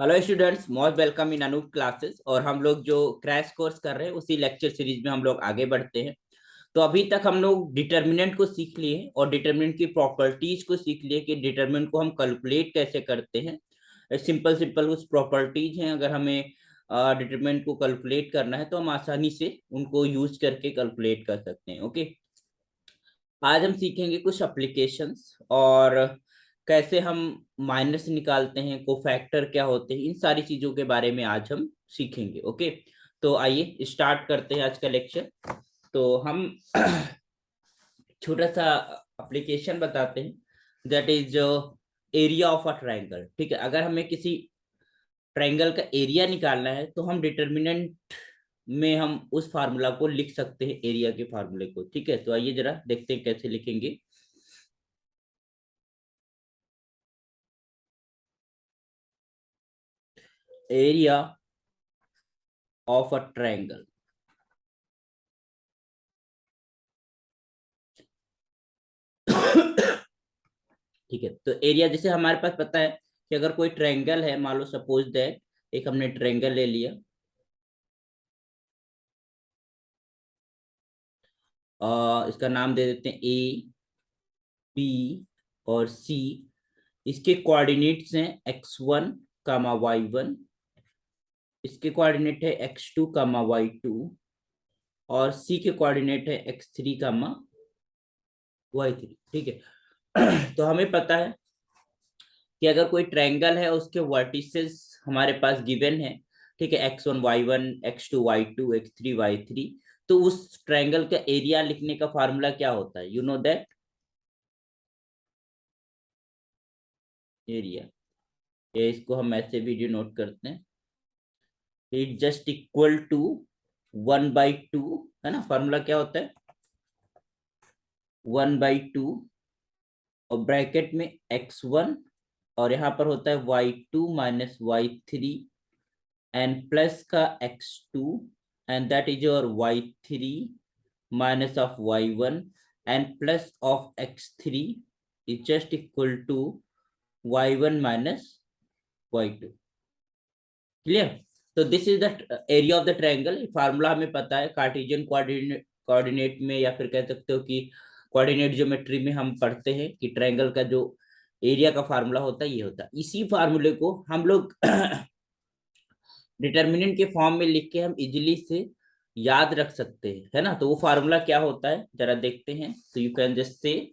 Hello students, most welcome in Anoop classes. और हम लोग जो क्रैश कोर्स कर रहे हैं उसी लेक्चर सीरीज में हम लोग आगे बढ़ते हैं। तो अभी तक हम लोग डिटर्मिनेंट को सीख लिए हैं और डिटर्मिनेंट की प्रॉपर्टीज को सीख लिए कि डिटर्मिनेंट को हम कैलकुलेट कैसे करते हैं। सिंपल सिंपल कुछ प्रॉपर्टीज हैं, अगर हमें डिटर्मिनेंट को कैलकुलेट करना है तो हम आसानी से उनको यूज करके कैलकुलेट कर सकते हैं। ओके, आज हम सीखेंगे कुछ एप्लीकेशंस और कैसे हम माइनस निकालते हैं, कोफैक्टर क्या होते हैं, इन सारी चीजों के बारे में आज हम सीखेंगे। ओके, तो आइए स्टार्ट करते हैं आज का लेक्चर। तो हम छोटा सा एप्लीकेशन बताते हैं, that is area of a triangle. ठीक है, अगर हमें किसी ट्रायंगल का एरिया निकालना है तो हम डिटर्मिनेंट में हम उस फार्मूला को लिख सकते हैं, एरिया के फार्मूले को। ठीक है, तो आइए जरा देखते हैं कैसे लिखेंगे। Area of a triangle. ठीक है, तो एरिया जैसे हमारे पास पता है कि अगर कोई ट्रायंगल है, मान लो सपोज दैट एक हमने ट्रायंगल ले लिया, इसका नाम दे देते हैं ए, बी और सी। इसके कोऑर्डिनेट्स हैं x1 कामा y1, इसके कोऑर्डिनेट है x2 कामा y2 और सी के कोऑर्डिनेट है x3 कामा y3। ठीक है, तो हमें पता है कि अगर कोई ट्रायंगल है उसके वर्टिसेस हमारे पास गिवन है। ठीक है, x1 y1, x2 y2, x3 y3। तो उस ट्रायंगल का एरिया लिखने का फार्मूला क्या होता है? यू नो दैट एरिया, ये इसको हम ऐसे वीडियो नोट करते हैं, इट जस्ट इक्वल टू 1/2। है ना, फार्मूला क्या होता है? 1/2 और ब्रैकेट में x1 और यहाँ पर होता है y2 minus y3 and plus का x2 and that is your y3 minus of y1 and plus of x3 is just equal to y1 minus y2। Clear? तो this is the area of the triangle. Formula हमें पता है, Cartesian coordinate में या फिर कह सकते हो कि कोऑर्डिनेट ज्योमेट्री में हम पढ़ते हैं कि ट्रायंगल का जो एरिया का फार्मूला होता है ये होता है। इसी फार्मूले को हम लोग डिटर्मिनेंट के फॉर्म में लिख के हम इजिली से याद रख सकते हैं। है ना, तो वो फार्मूला क्या होता है जरा देखते हैं। तो यू कैन जस्ट से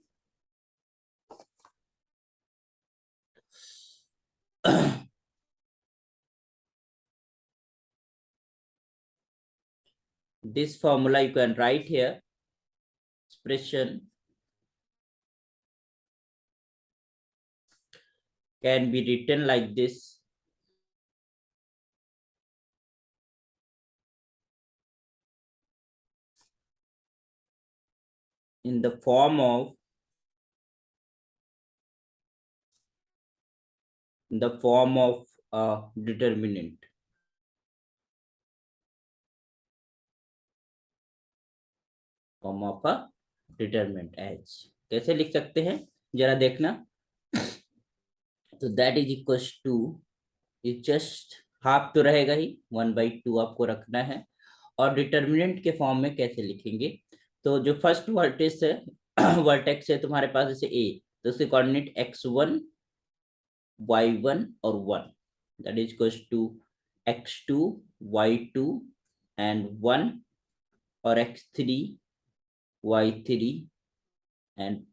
this formula you can write here, expression can be written like this. In the form of a determinant, form of a determinant H कैसे लिख सकते हैं जरा देखना। तो that is equal to, is just half तो रहेगा ही, 1/2 आपको रखना है। और डिटर्मिनेंट के फॉर्म में कैसे लिखेंगे? तो जो फर्स्ट वर्टेक्स है वर्टेक्स है तुम्हारे पास जैसे ए, तो उसके कोऑर्डिनेट x1 y1 और 1, that is equal to x2 y2 and 1 और x3 y3 एंड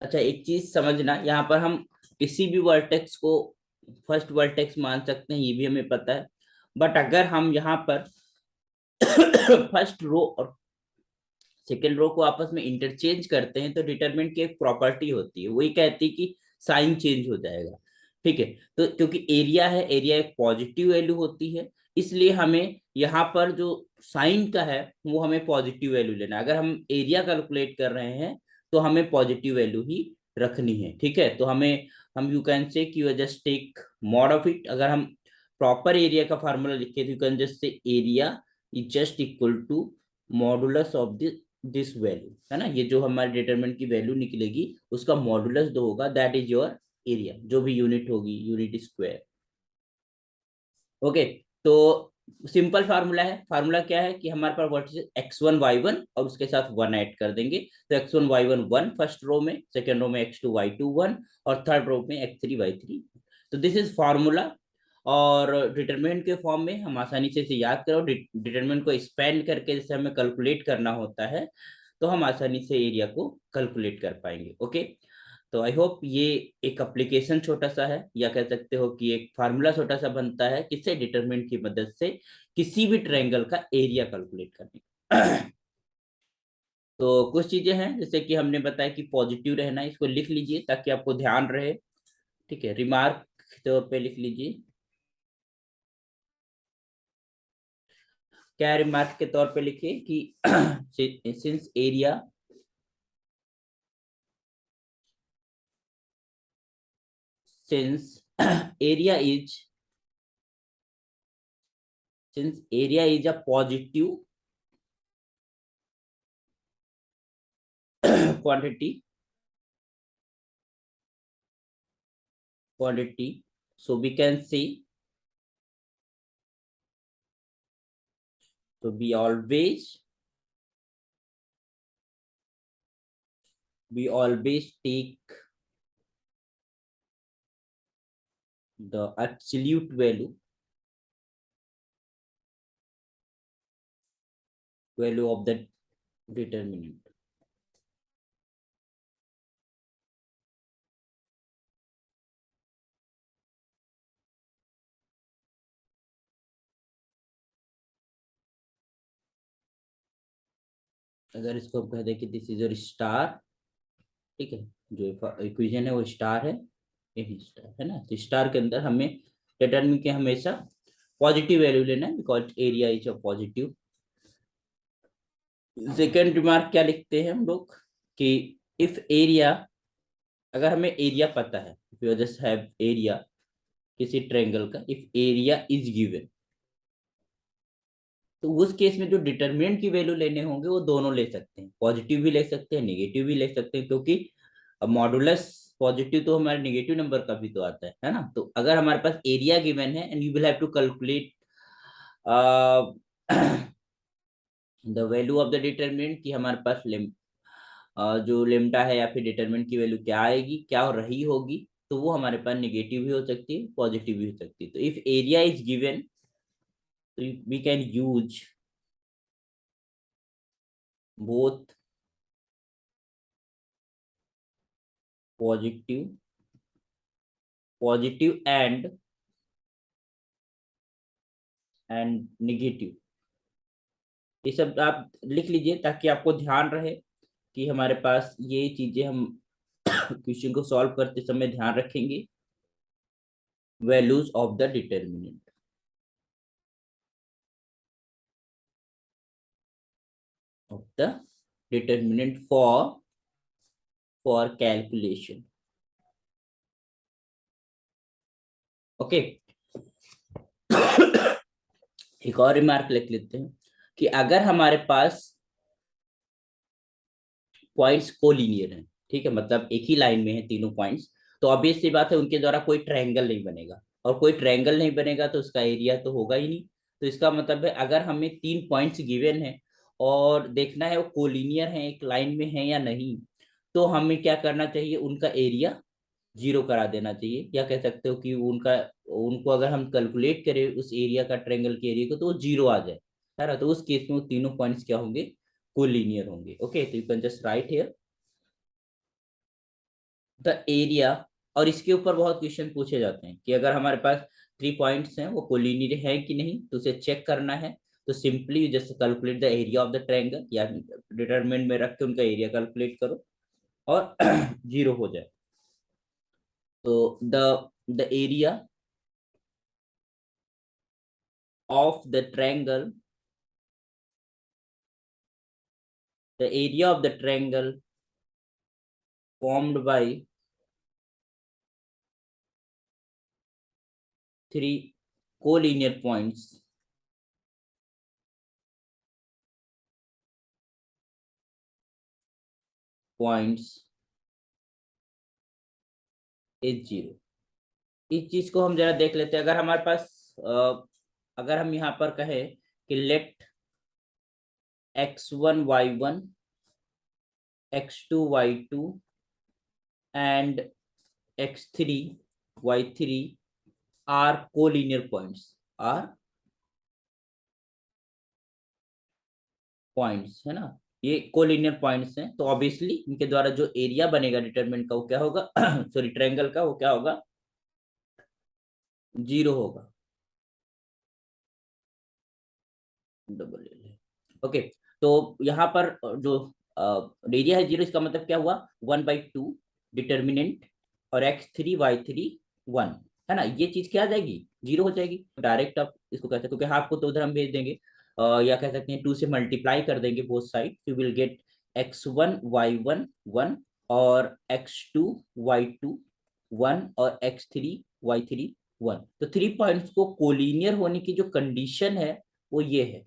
अच्छा, एक चीज समझना, यहाँ पर हम किसी भी वर्टेक्स को फर्स्ट वर्टेक्स मान सकते हैं, ये भी हमें पता है। बट अगर हम यहाँ पर फर्स्ट रो और सेकेंड रो को आपस में इंटरचेंज करते हैं तो डिटरमिनेंट की एक प्रॉपर्टी होती है, वही कहती है कि साइन चेंज हो जाएगा। ठीक है, तो क्योंकि एरिया है, एरिया एक पॉजिटिव वैल्यू होती है, इसलिए हमें यहाँ पर जो साइन का है वो हमें पॉजिटिव वैल्यू लेना है। अगर हम एरिया कैलकुलेट कर रहे हैं तो हमें पॉजिटिव वैल्यू ही रखनी है। ठीक है, तो हम यू कैन से कि you just take mod of it. अगर हम प्रॉपर एरिया का फार्मूला लिखे तो you can just say area is just equal to modulus of the this value, है ना, ये जो हमारे डिटरमिनेंट की वैल्यू निकलेगी उसका मॉडुलस 2 होगा, दैट इज योर एरिया, जो भी यूनिट होगी, यूनिट स्क्वायर। ओके, तो सिंपल फार्मूला है, फार्मूला क्या है कि हमारे पास व्हाट इज x1 y1 और उसके साथ 1 ऐड कर देंगे, तो x1 y1 1 फर्स्ट रो में, सेकंड रो में x2 y2 1 और थर्ड रो में x3 y3। तो दिस इज फार्मूला। और डिटरमिनेंट के फॉर्म में हम आसानी से इसे याद करो, डिटरमिनेंट को एक्सपेंड करके जैसे हमें कैलकुलेट करना होता है, तो हम आसानी से एरिया को कैलकुलेट कर पाएंगे। ओके, तो आई होप ये एक एप्लीकेशन छोटा सा है, या कह सकते हो कि एक फार्मूला छोटा सा बनता है किससे, डिटरमिनेंट की मदद से किसी भी ट्रायंगल का एरिया कैलकुलेट करने का। तो कुछ चीजें हैं जैसे कि हमने बताया कि पॉजिटिव रहना, इसको लिख लीजिए ताकि आपको ध्यान रहे। ठीक है, रिमार्क तौर पे लिख लीजिए। क्या रिमार्क के तौर पे लिखिए कि since area since area is since area is a positive quantity so we can say, so we always take the absolute value of the determinant। अगर इसको हम कह दें कि दिस इज योर स्टार, ठीक है, जो इक्वेशन है वो स्टार है, यही स्टार है ना, तो स्टार के अंदर हमें डिटरमिन के हमेशा पॉजिटिव वैल्यू लेना है because area is a positive. Second remark क्या लिखते हैं हम लोग कि इफ एरिया, अगर हमें एरिया पता है, if you just have area किसी ट्रायंगल का, इफ एरिया इज गिवन, तो उस केस में जो डिटरमिनेंट की वैल्यू लेने होंगे वो दोनों ले सकते हैं, पॉजिटिव भी ले सकते हैं, नेगेटिव भी ले सकते हैं, क्योंकि अब मॉडुलस पॉजिटिव तो हमारे नेगेटिव नंबर का भी तो आता है ना। तो अगर हमारे पास एरिया गिवन है and you will have to calculate the value of the determinant, कि हमारे पास जो लेमडा है या फिर डिटरमिनेंट की वैल्यू क्या आएगी, क्या रही होगी, तो वो हमारे पास नेगेटिव भी हो सकती है, पॉजिटिव भी हो सकती है। तो इफ एरिया इज गिवन, तो we can use both positive positive and negative. ये सब आप लिख लीजिए ताकि आपको ध्यान रहे कि हमारे पास ये चीजें हम क्वेश्चन को सॉल्व करते समय ध्यान रखेंगे। Values of the determinant of the determinant for calculation. Okay, एक और रिमार्क लिख लेते हैं कि अगर हमारे पास पॉइंट्स कोलिनियर हैं, ठीक है, मतलब एक ही लाइन में है तीनों पॉइंट्स, तो ऑब्वियस सी बात है उनके द्वारा कोई ट्रायंगल नहीं बनेगा, और कोई ट्रायंगल नहीं बनेगा तो उसका एरिया तो होगा ही नहीं। तो इसका मतलब है अगर हमें 3 पॉइंट्स गिवन है और देखना है वो कोलिनियर है, एक लाइन में है या नहीं, तो हमें क्या करना चाहिए, उनका एरिया 0 करा देना चाहिए, या कह सकते हो कि उनका उनको अगर हम कैलकुलेट करें उस एरिया का, ट्रायंगल के एरिया को, तो वो 0 आ जाए, है ना। तो उस केस में वो तीनों पॉइंट्स क्या होंगे, कोलिनियर होंगे। ओके, तो you can just write here the area. और इसके ऊपर बहुत क्वेश्चन पूछे जाते हैं कि अगर हमारे पास 3 पॉइंट्स हैं वो कोलिनियर है कि नहीं, तो उसे चेक करना है। तो simply just calculate the area of the triangle, या डिटरमिनेंट में रख के उनका एरिया कैलकुलेट करो और 0 हो जाए। तो the area of the triangle, the area of the triangle formed by 3 collinear points points is 0। इस चीज को हम जरा देख लेते हैं। अगर हमारे पास अगर हम यहाँ पर कहें कि let x1 y1 x2 y2 and x3 y3 are collinear points है ना, ये कोलिनियर पॉइंट्स हैं, तो ऑब्वियसली इनके द्वारा जो एरिया बनेगा डिटरमिनेंट का वो क्या होगा सॉरी ट्रायंगल का वो क्या होगा, 0 होगा। Double okay. तो यहाँ पर जो एरिया है 0, इसका मतलब क्या हुआ 1/2 डिटर्मिनेंट और x3 y3 1 है ना, ये चीज क्या आ जाएगी 0 हो जाएगी। डायरेक्ट आप इसको कहते हैं क्योंकि हाफ को तो उधर हम भेज देंगे या कह सकते हैं 2 से मल्टीप्लाई कर देंगे both side, you will get x1 y1 1 और x2 y2 1 और x3 y3 1। तो 3 पॉइंट्स को कोलिनियर होने की जो कंडीशन है वो ये है,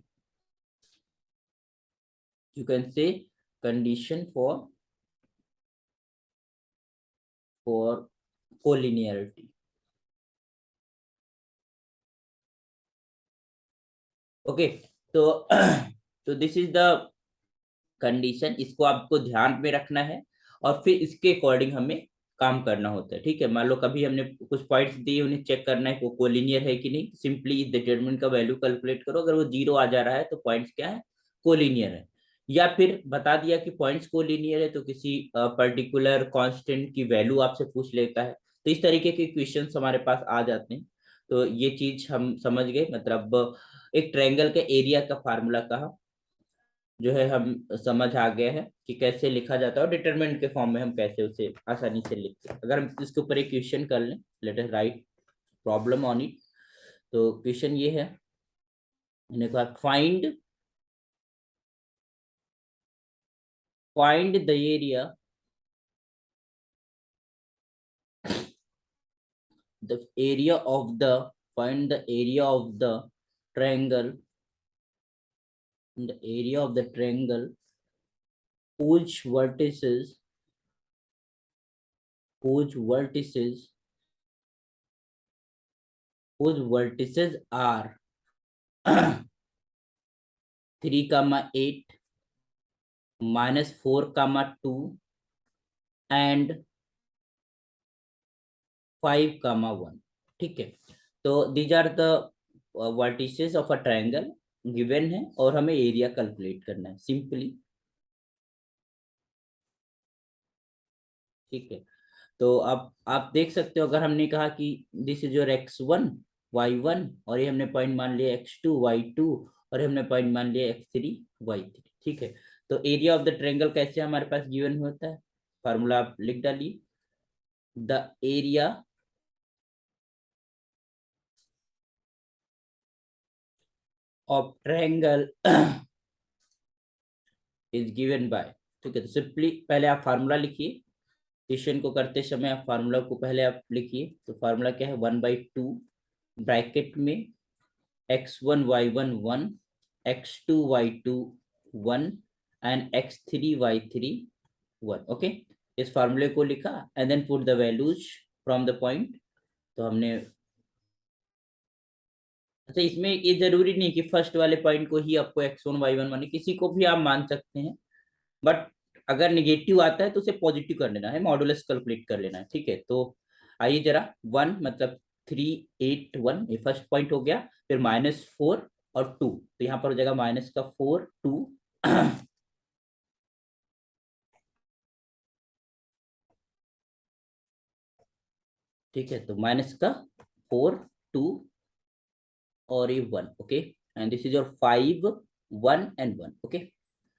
you can say condition for collinearity। Okay तो तो दिस इज द कंडीशन, इसको आपको ध्यान में रखना है और फिर इसके अकॉर्डिंग हमें काम करना होता है। ठीक है, मान लो कभी हमने कुछ पॉइंट्स दिए, उन्हें चेक करना है वो कोलिनियर है कि नहीं, सिंपली डिटरमिनेंट का वैल्यू कैलकुलेट करो, अगर वो 0 आ जा रहा है तो पॉइंट्स क्या है कोलिनियर है। या फिर बता दिया कि पॉइंट्स कोलिनियर है तो किसी पर्टिकुलर कांस्टेंट की वैल्यू आपसे पूछ लेता है, तो इस तरीके के क्वेश्चंस हमारे पास आ जाते हैं। तो ये चीज हम समझ गए, मतलब एक ट्रायंगल के एरिया का फार्मूला कहा जो है हम समझ आ गया है कि कैसे लिखा जाता है और डिटरमिनेंट के फॉर्म में हम कैसे उसे आसानी से लिखते हैं। अगर हम इसके ऊपर एक क्वेश्चन कर लें, let us right problem on it. तो क्वेश्चन ये है, मैंने कहा find the area find the area of the triangle whose vertices are 3, 8, -4, 2 and 5, 1। ठीक है, तो these are the vertices of a triangle given है और हमें एरिया कैलकुलेट करना है सिंपली। ठीक है, तो अब आप देख सकते हो, अगर हमने कहा कि this is your x1 y1 और ये हमने पॉइंट मान लिया x2 y2 और हमने पॉइंट मान लिया x3 y3। ठीक है, तो एरिया ऑफ द ट्रायंगल कैसे हमारे पास गिवन होता है, फार्मूला आप लिख डालिए, the area of triangle is given by. ठीक है, तो सिंपली पहले आप फार्मूला लिखिए, क्वेश्चन को करते समय आप फार्मूला को पहले आप लिखिए। तो फार्मूला क्या है 1/2 ब्रैकेट में x1 y1 1 x2 y2 1 and x3 y3 1। Okay, इस फार्मूले को लिखा and then put the values from the point. तो हमने, अच्छा इसमें ये जरूरी नहीं कि फर्स्ट वाले पॉइंट को ही आपको x1 y1 माने, किसी को भी आप मान सकते हैं, बट अगर निगेटिव आता है तो उसे पॉजिटिव कर लेना है, मॉडुलस कैलकुलेट कर लेना है। ठीक है, तो आइए जरा 1 मतलब 3, 8, 1 ये फर्स्ट पॉइंट हो गया, फिर -4 और 2, तो यहाँ पर हो जाएगा -4 2 ठीक है, तो -4 2 और ये 1। Okay, and this is your 5 1 and 1। Okay,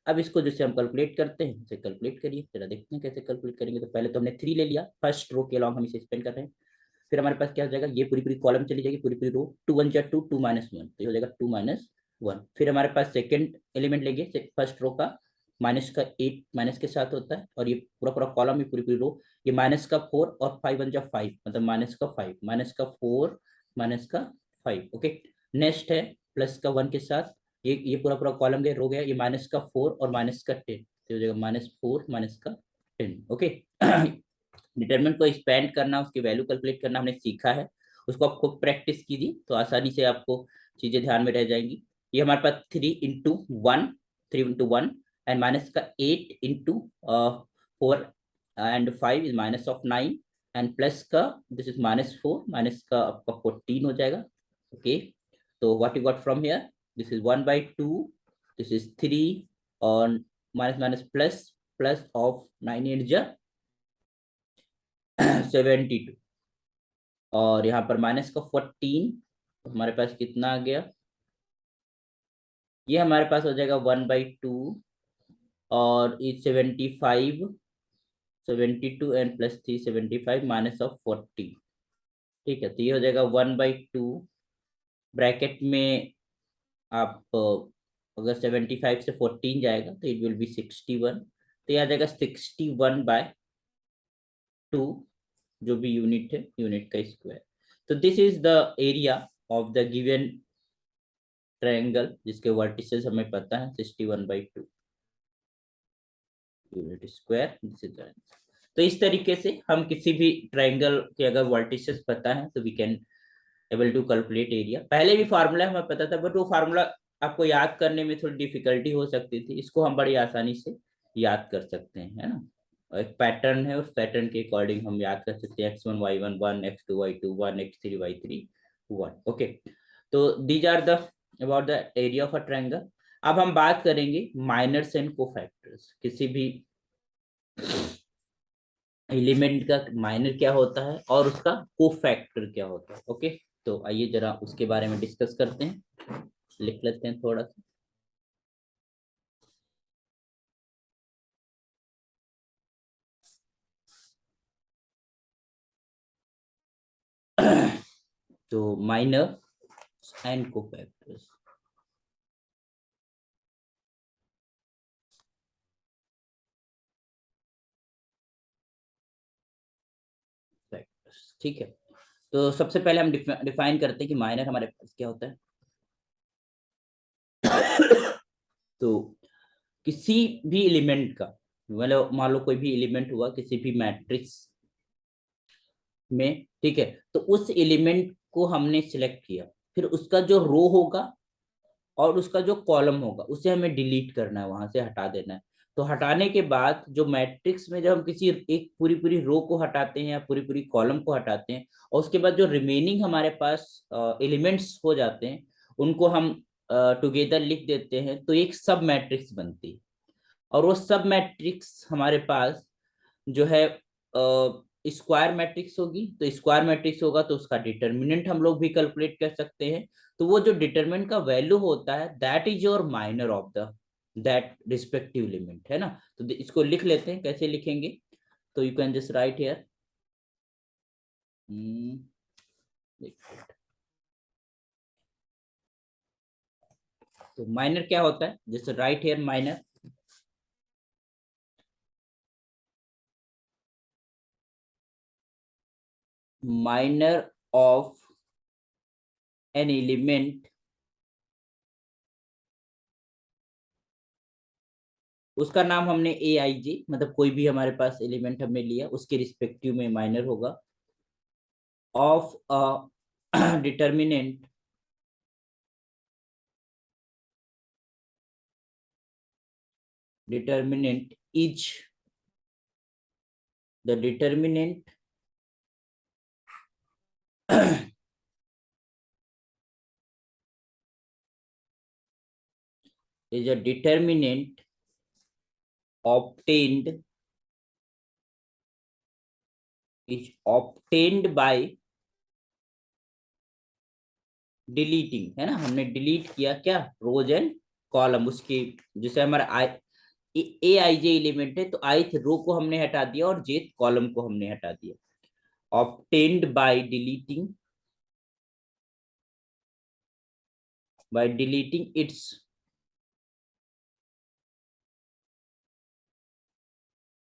अब इसको जैसे हम कैलकुलेट करते हैं इसे कैलकुलेट करिए, जरा देखते हैं कैसे कैलकुलेट करेंगे। तो पहले तो हमने 3 ले लिया, फर्स्ट रो के अलॉन्ग हम इसे स्पेंड कर रहे हैं, फिर हमारे पास क्या हो जाएगा, ये पूरी पूरी कॉलम चली जाएगी, पूरी पूरी रो, 2 1 जा 2 2 -1 तो ये हो जाएगा 2 -1। फिर हमारे पास सेकंड एलिमेंट लेंगे, फर्स्ट रो का माइनस का 8 माइनस के साथ होता है, और ये पूरा पूरा कॉलम, ये पूरी पूरी रो, ये -4 और 5 1 जा 5 मतलब -5 -4 -5। ओके, नेक्स्ट है +1 के साथ, ये पूरा पूरा कॉलम गया, रो गया, ये -4 और -10 तो हो जाएगा -4 -10 10। ओके। डिटरमिनेंट को एक्सपेंड करना, उसकी वैल्यू कैलकुलेट करना हमने सीखा है, उसको आप खूब प्रैक्टिस कीजिए तो आसानी से आपको चीजें ध्यान में रह जाएंगी। ये हमारे पास 3 into 1, 3 into 1, एंड माइनस का 8 into 4 and 5 is -9, and plus का दिस इज -4, माइनस का आपका 14 हो जाएगा। ओके, तो what you got from here, this is 1/2, this is 3, और minus minus plus, plus of 9 8 जा 72, और यहाँ पर माइनस का 14, तो हमारे पास कितना आ गया, ये हमारे पास हो जाएगा 1/2, और ये 75, 72 एंड +3 75 माइनस ऑफ 40। ठीक है, तो ये हो जाएगा 1/2, ब्रैकेट में आप अगर 75 से 14 जाएगा तो इट विल बी 61, तो ये आ जाएगा 61/2, जो भी यूनिट है, यूनिट का स्क्वायर। तो this is the area of the given triangle जिसके वर्टिसेस हमें पता है 61/2 unit square, this is the answer. तो इस तरीके से हम किसी भी ट्रायंगल के अगर वर्टिसेस पता है तो we can able to calculate area. पहले भी फार्मूला हमें पता था, बट वो फार्मूला आपको याद करने में थोड़ी डिफिकल्टी हो सकती थी, इसको हम बड़ी आसानी से याद कर सकते हैं, है ना। और एक पैटर्न है, उस पैटर्न के अकॉर्डिंग हम याद कर सकते हैं x1 y1 1, x2 y2 1, x3 y3 1। Okay, तो these are the about the area of a triangle. अब हम बात करेंगे माइनर्स एंड कोफैक्टर्स। किसी भी एलिमेंट का माइनर क्या होता है और उसका कोफैक्टर क्या होता है। ओके, तो आइए जरा उसके बारे में डिस्कस करते हैं, लिख लेते हैं थोड़ा सा। तो माइनर एंड कोफैक्टर्स। ठीक है, तो सबसे पहले हम डिफाइन करते हैं कि माइनर हमारे पास क्या होता है। तो किसी भी एलिमेंट का, मतलब मान लो कोई भी एलिमेंट हुआ किसी भी मैट्रिक्स में, ठीक है, तो उस एलिमेंट को हमने सिलेक्ट किया, फिर उसका जो रो होगा और उसका जो कॉलम होगा उसे हमें डिलीट करना है, वहां से हटा देना है। तो हटाने के बाद जो मैट्रिक्स में जब हम किसी एक पूरी पूरी रो को हटाते हैं या पूरी पूरी कॉलम को हटाते हैं, और उसके बाद जो रिमेनिंग हमारे पास एलिमेंट्स हो जाते हैं उनको हम टुगेदर लिख देते हैं, तो एक सब मैट्रिक्स बनती है। और वो सब मैट्रिक्स हमारे पास जो है स्क्वायर मैट्रिक्स होगी, तो स्क्वायर मैट्रिक्स होगा तो उसका डिटर्मिनेंट हम लोग भी कैलकुलेट कर सकते हैं। तो वो जो डिटर्मिनेंट का वैल्यू होता है that is your minor of the that respective element, है ना। तो इसको लिख लेते हैं, कैसे लिखेंगे, तो you can just write here. तो माइनर क्या होता है, जैसे right here minor, minor of an element, उसका नाम हमने ए आई जे, मतलब कोई भी हमारे पास एलिमेंट हमने लिया उसके रिस्पेक्टिव में माइनर होगा, of a determinant determinant is the determinant is a determinant obtained is obtained by deleting, है ना, हमने डिलीट किया क्या, रोज एंड कॉलम उसके, जैसे हमारा आई ए आई जे एलिमेंट है तो ith रो को हमने हटा दिया और jth कॉलम को हमने हटा दिया। obtained by deleting its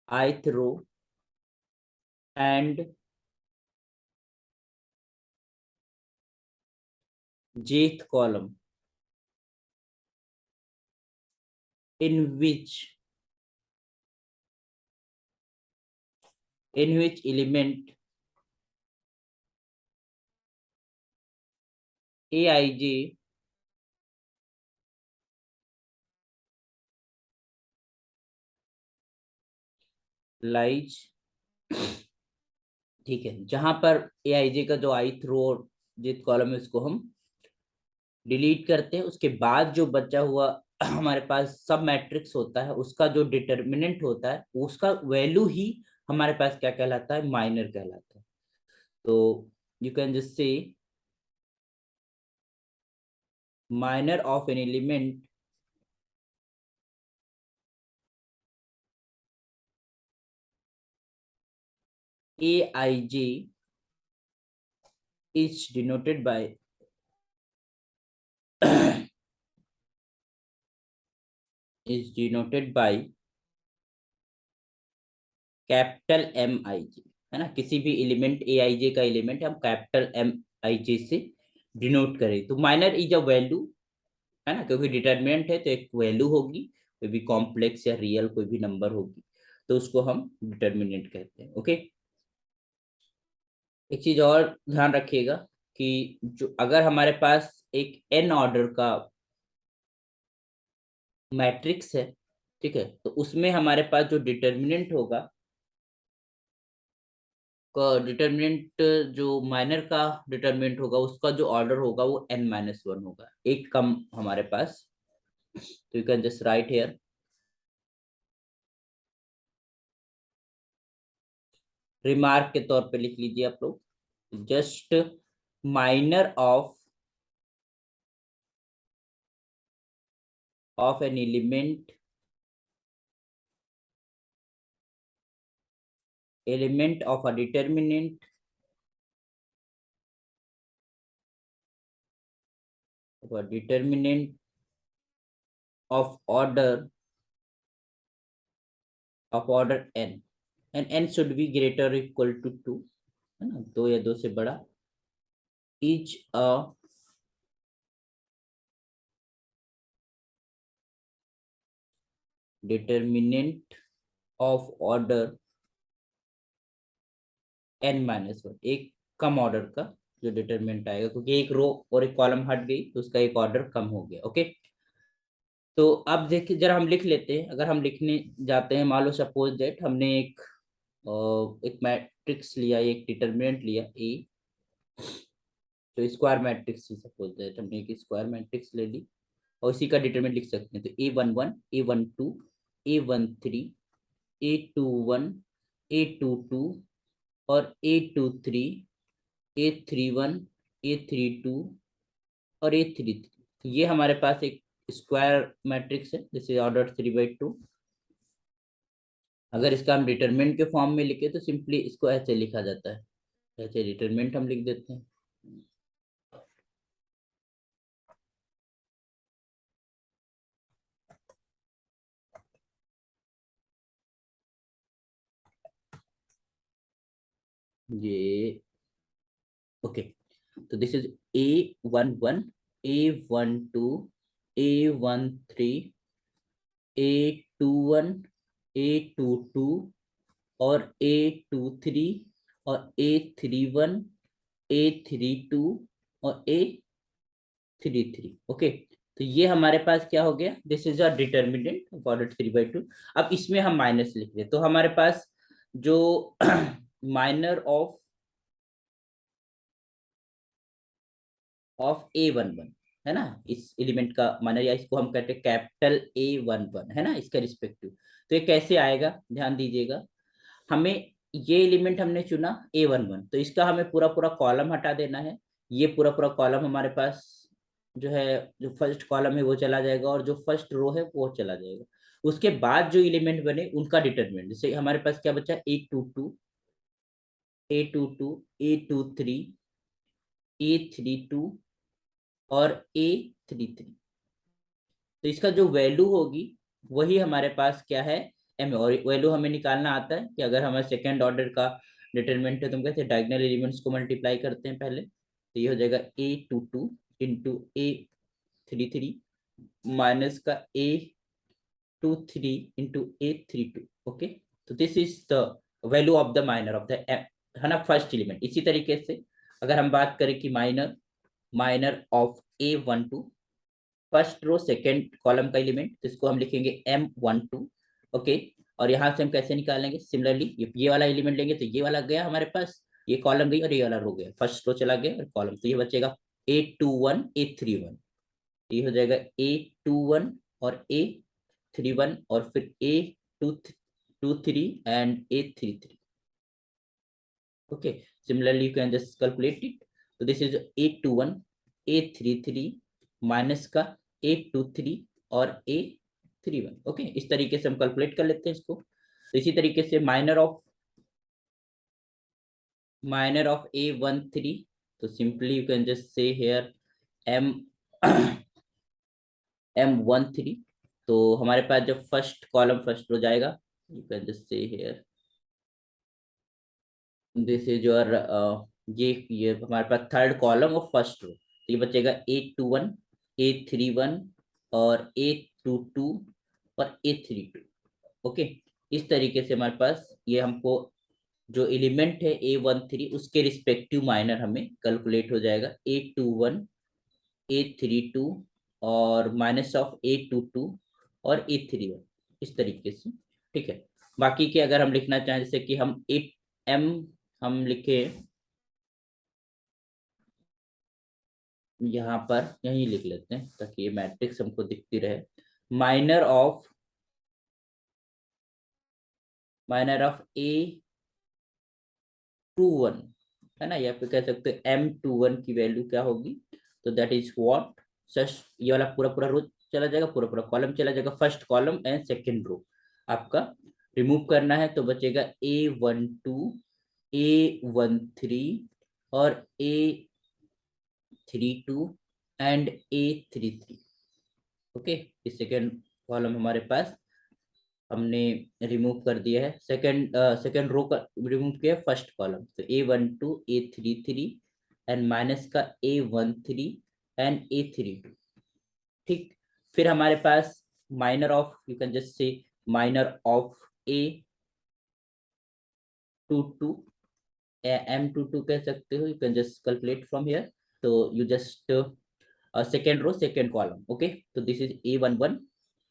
ith row and jth column in which in which element Aij lies, ठीक है, जहां पर Aij का जो ith रो और jth कॉलम है उसको हम डिलीट करते हैं, उसके बाद जो बचा हुआ हमारे पास सब मैट्रिक्स होता है, उसका जो डिटर्मिनेंट होता है उसका वैल्यू ही हमारे पास क्या कहलाता है, माइनर कहलाता है। तो यू कैन जस्ट से minor of an element Aij is denoted by is denoted by capital M I J, है ना, किसी भी एलिमेंट ए आई जे का एलिमेंट हम कैपिटल एम आई जे से डिनोट करें तो माइनर इज अ वैल्यू, है ना, क्योंकि डिटर्मिनेंट है तो एक वैल्यू होगी, कोई भी कॉम्प्लेक्स या रियल कोई भी नंबर होगी तो उसको हम डिटर्मिनेंट कहते हैं। ओके, एक चीज और ध्यान रखिएगा कि जो अगर हमारे पास एक एन ऑर्डर का मैट्रिक्स है, ठीक है, तो उसमें हमारे पास जो डिटर्मिनेंट होगा का डिटर्मिनेंट, जो माइनर का डिटर्मिनेंट होगा उसका जो ऑर्डर होगा वो n-1 होगा, एक कम हमारे पास। तो you can just write here, remark के तौर पे लिख लीजिए आप लोग, just minor of an element of a determinant of order n, and n should be greater equal to 2, है ना, 2 या 2 से बड़ा, is a determinant of order n-1, एक कम ऑर्डर का जो डिटरमिनेंट आएगा, क्योंकि एक रो और एक कॉलम हट गई तो उसका एक ऑर्डर कम हो गया। ओके, तो अब देखिए जरा हम लिख लेते हैं, अगर हम लिखने जाते हैं, मान लो सपोज दैट हमने एक मैट्रिक्स लिया, एक डिटरमिनेंट लिया ए, तो स्क्वायर मैट्रिक्स, सपोज दैट हमने एक स्क्वायर मैट्रिक्स ले ली और इसी का डिटरमिनेंट लिख सकते हैं, तो A11 A12 A13 A21 A22 और A23 A31 A32 और A33, ये हमारे पास एक स्क्वायर मैट्रिक्स है, जैसे ऑर्डर 3/2। अगर इसका हम डिटरमिनेंट के फॉर्म में लिखे तो सिंपली इसको ऐसे लिखा जाता है, ऐसे डिटरमिनेंट हम लिख देते हैं, ये ओके। तो this is A11 A12 A13 A21 A22 और A23 और A31 A32 और A33। ओके, तो ये हमारे पास क्या हो गया, this is a determinant order 3/2। अब इसमें हम माइनस लिख रहे तो हमारे पास जो माइनर ऑफ A11, है ना, इस एलिमेंट का माइनर, या इसको हम कहते हैं कैपिटल A11, है ना, इसका रिस्पेक्टिव, तो ये कैसे आएगा ध्यान दीजिएगा। हमें ये एलिमेंट हमने चुना A11, तो इसका हमें पूरा पूरा कॉलम हटा देना है, ये पूरा पूरा कॉलम हमारे पास जो है, जो फर्स्ट कॉलम है वो चला जाएगा और जो फर्स्ट रो है वो चला जाएगा। उसके बाद जो एलिमेंट बने उनका डिटरमिनेंट, जैसे हमारे पास क्या बचा, A22 A22 A23 A32 और A33, तो इसका जो वैल्यू होगी वही हमारे पास क्या है, एम, और वैल्यू हमें निकालना आता है कि अगर हमारे सेकेंड ऑर्डर का डिटरमिनेंट है तो हम कहते हैं डायगोनल एलिमेंट्स को मल्टीप्लाई करते हैं पहले, तो ये हो जाएगा A22 इंटू A33 माइनस का A23 इंटू A32। ओके, तो this is the value of the minor of the, है ना, फर्स्ट एलिमेंट। इसी तरीके से अगर हम बात करें कि minor minor of A12, first row second column का एलिमेंट, तो इसको हम लिखेंगे M12। ओके, और यहाँ से हम कैसे निकालेंगे, सिमिलरली ये वाला एलिमेंट लेंगे तो ये वाला गया हमारे पास, ये कॉलम गई और ये वाला रो गया, फर्स्ट रो चला गया और कॉलम, तो ये बचेगा A21 A31। ये हो जाएगा A21 और A31 और फिर A23 and A33। Okay, similarly you can just calculate it. तो this is A21 A33 minus का A23 और A31। ओके, इस तरीके से हम कैलकुलेट कर लेते हैं इसको। तो इसी तरीके से माइनर ऑफ A13, तो simply you can just say here M M13। तो हमारे पास जब फर्स्ट कॉलम फर्स्ट रो जाएगा, you can just say here this is your, ये हमारे पास थर्ड कॉलम और फर्स्ट रो, तो ये बचेगा A21 A31 और A22 और A32। ओके, इस तरीके से हमारे पास ये हमको जो एलिमेंट है A13 उसके रिस्पेक्टिव माइनर हमें कैलकुलेट हो जाएगा, A21 A32 और माइनस ऑफ A22 और A31, इस तरीके से। ठीक है, बाकी के अगर हम लिखना चाहें, जैसे कि हम M हम लिखे यहाँ पर, यहीं लिख लेते हैं ताकि ये मैट्रिक्स हमको दिखती रहे। माइनर ऑफ A21, है ना, या फिर कह सकते हैं M21 की वैल्यू क्या होगी, तो दैट इज व्हाट, ये वाला पूरा पूरा रो चला जाएगा, पूरा पूरा कॉलम चला जाएगा, first column and second row आपका रिमूव करना है, तो बचेगा A12 A13 और A32 एंड A33। ओके, इस सेकेंड कॉलम हमारे पास हमने रिमूव कर दिया है, सेकेंड रो का रिमूव किया फर्स्ट कॉलम, तो A12 A33 एंड माइनस का A13 एंड A32। ठीक, फिर हमारे पास minor of, you can just say minor of A22 M22 कह सकते हो, you can just calculate from here. तो you just second row second column, okay, तो दिस इज A11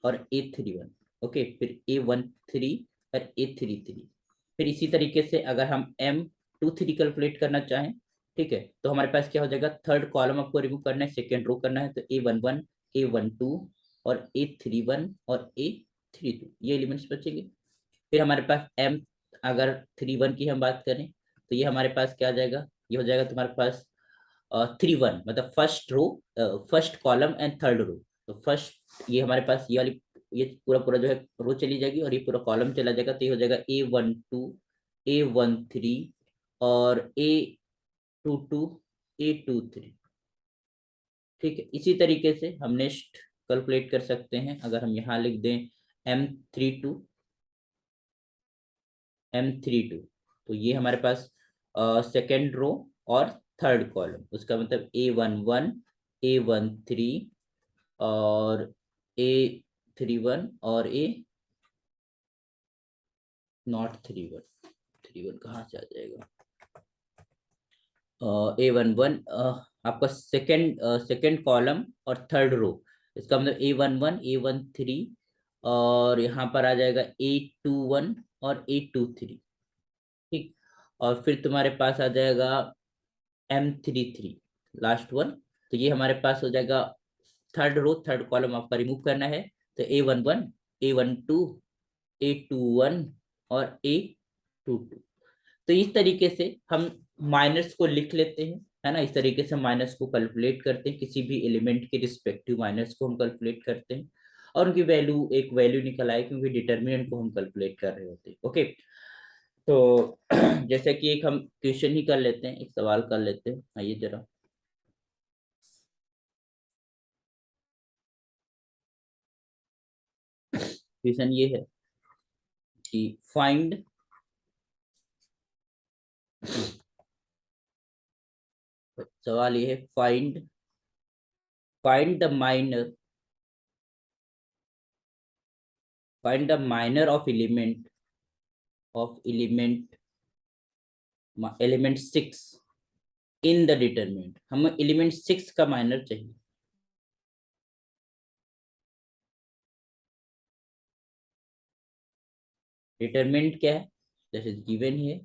और A31। ओके, फिर A13 और A33। फिर इसी तरीके से अगर हम M23 कैलकुलेट करना चाहें, ठीक है, तो हमारे पास क्या हो जाएगा, थर्ड कॉलम आपको रिमूव करना है, सेकेंड रो करना है, तो A11 A12 और A31 और A32, ये एलिमेंट्स बचेंगे। फिर हमारे पास M, अगर 31 की हम बात करें, तो ये हमारे पास क्या आ जाएगा, ये हो जाएगा तुम्हारे पास 31, मतलब first row, first column and third row. तो फर्स्ट ये हमारे पास ये वाली, ये पूरा पूरा जो है रो चली जाएगी और ये पूरा कॉलम चला जाएगा, तो ये हो जाएगा A12 A13 और A22 A23। ठीक है, इसी तरीके से हम नेक्स्ट कैलकुलेट कर सकते हैं, अगर हम यहाँ लिख दें M32 M32, तो ये हमारे पास सेकेंड रो और थर्ड कॉलम, उसका मतलब A11 A13 और A31 और नॉट 31 कहाँ से आ जाएगा, A11 आपका सेकेंड कॉलम और थर्ड रो, इसका मतलब A11 A13 और यहाँ पर आ जाएगा A21 और A23। ठीक, और फिर तुम्हारे पास आ जाएगा M33 लास्ट वन, तो ये हमारे पास हो जाएगा थर्ड रो थर्ड कॉलम आपका रिमूव करना है, तो A11 A12 A21 और A22। तो इस तरीके से हम माइनस को लिख लेते हैं, है ना, इस तरीके से माइनस को कैलकुलेट करते हैं, किसी भी एलिमेंट के रिस्पेक्टिव माइनस को हम कैलकुलेट करते हैं और उनकी वैल्यू एक वैल्यू निकल आए, क्योंकि डिटर्मिनेंट को हम कैलकुलेट कर रहे होते हैं। ओके, तो जैसे कि एक हम क्वेश्चन ही कर लेते हैं, एक सवाल कर लेते हैं, आइए जरा। क्वेश्चन ये है कि फाइंड, सवाल ये है, find the minor find the minor of element of element 6 in the determinant, हमें एलिमेंट 6 का माइनर चाहिए। डिटरमिनेंट क्या है, that is given here,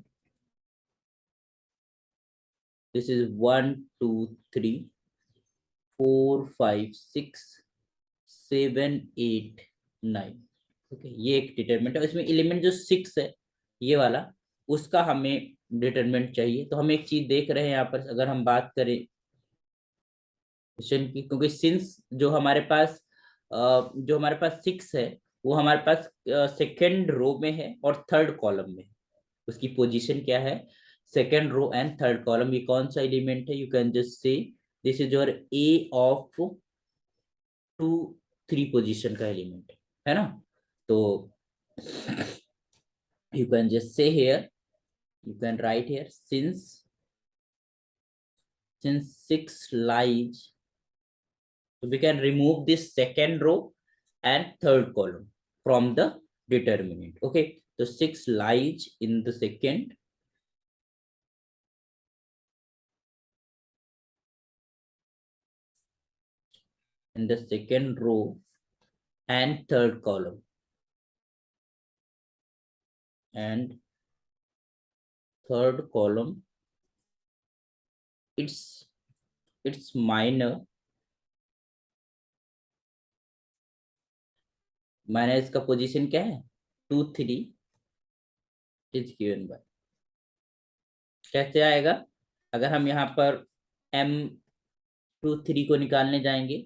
this is 1 2 3 4 5 6 7 8 9। Okay, ये एक डिटरमिनेंट है, इसमें एलिमेंट जो 6 है ये वाला, उसका हमें डिटरमिनेंट चाहिए। तो हम एक चीज देख रहे हैं यहाँ पर, अगर हम बात करें क्वेश्चन की, क्योंकि सिंस जो हमारे पास 6 है वो हमारे पास सेकेंड रो में है और थर्ड कॉलम में है। उसकी पोजीशन क्या है, second row and third column. ये कौन सा एलिमेंट है, you can just say this is your A of 2 3 position का एलिमेंट है ना। तो you can just say here, you can write here, since 6 lies, so we can remove this second row and third column from the determinant. Okay, so 6 lies in the second row and third column, and third column it's minor इसका position क्या है 2 3 is given by. कैसे आएगा, अगर हम यहाँ पर M2 3 को निकालने जाएंगे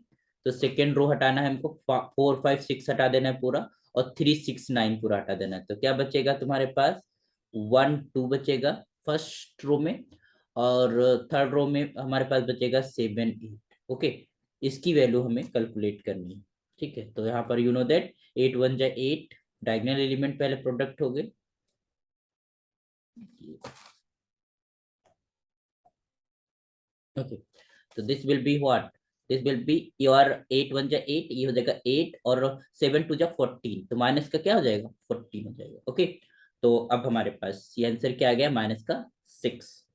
तो सेकेंड रो हटाना है हमको, 4 5 6 हटा देना है पूरा, और 3 6 9 पूरा हटा देना है। तो क्या बचेगा तुम्हारे पास 1 2 बचेगा फर्स्ट रो में, और थर्ड रो में हमारे पास बचेगा 7 8। ओके, इसकी वैल्यू हमें कैलकुलेट करनी है। ठीक है, तो यहाँ पर यू नो दैट 8 1 जा 8, डायगोनल एलिमेंट पहले प्रोडक्ट हो गए। ओके, तो this will be what, this will be your 8 1 जा 8, ये हो जाएगा 8, और 7 2 जा 14, तो माइनस का क्या हो जाएगा 14 हो जाएगा। ओके, तो अब हमारे पास ये आंसर क्या आ गया, माइनस का 6।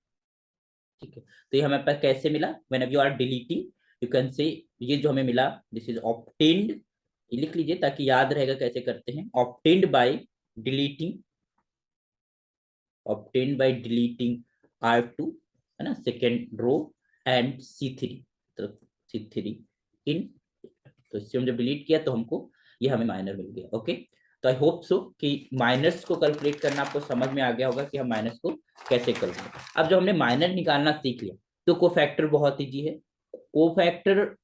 ठीक है, तो ये हमारे पास कैसे मिला, when you are deleting you can say, ये जो हमें मिला दिस इज ऑब्टेन्ड, ये लिख लीजिए ताकि याद रहेगा कैसे करते हैं, obtained by deleting, obtained by deleting R2 है ना, सेकेंड रो एंड C3, तो C3 इन, तो इससे हम जब डिलीट किया तो हमको ये हमें माइनर मिल गया। ओके, तो आई होप सो कि माइनस को कैलकुलेट करना आपको समझ में आ गया होगा कि हम माइनस को कैसे कैलकुलेट। अब जब हमने माइनर निकालना सीख लिया तो कोफैक्टर बहुत इजी है। कोफैक्टर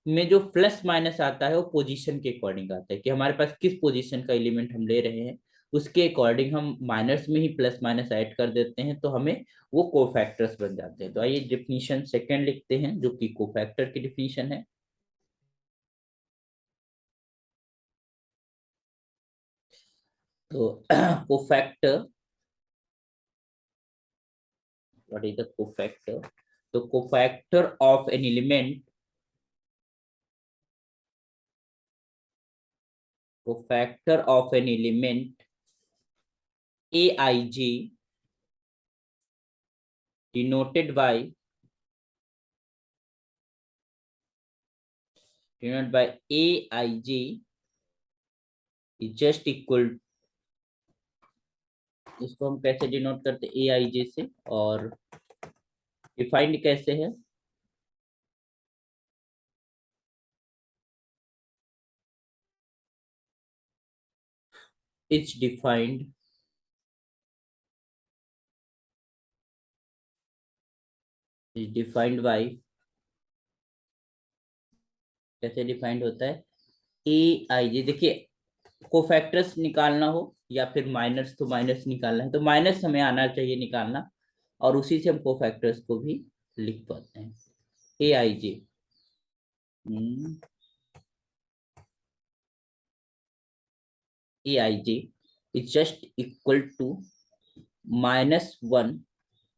में जो प्लस माइनस आता है वो पोजीशन के अकॉर्डिंग आता है, कि हमारे पास किस पोजीशन का एलिमेंट हम ले रहे हैं उसके अकॉर्डिंग हम माइनस में ही प्लस माइनस ऐड कर देते हैं, तो हमें वो कोफैक्टर्स बन जाते हैं। तो आइए डिफिनीशन सेकंड लिखते हैं जो कि कोफैक्टर की डिफिनीशन है। तो cofactor, what is the cofactor, तो cofactor of an element, cofactor of an element AIJ denoted by AIJ is just equal, इसको हम कैसे डिनोट करते हैं AIJ से, और डिफाइंड कैसे है, it's defined by, कैसे डिफाइंड होता है AIJ। देखिए, कोफैक्टर्स निकालना हो या फिर माइनस, तो माइनस निकालना है तो माइनस हमें आना चाहिए निकालना, और उसी से हम कोफैक्टर्स को भी लिख पाते हैं। AIJ AIJ is just equal to -1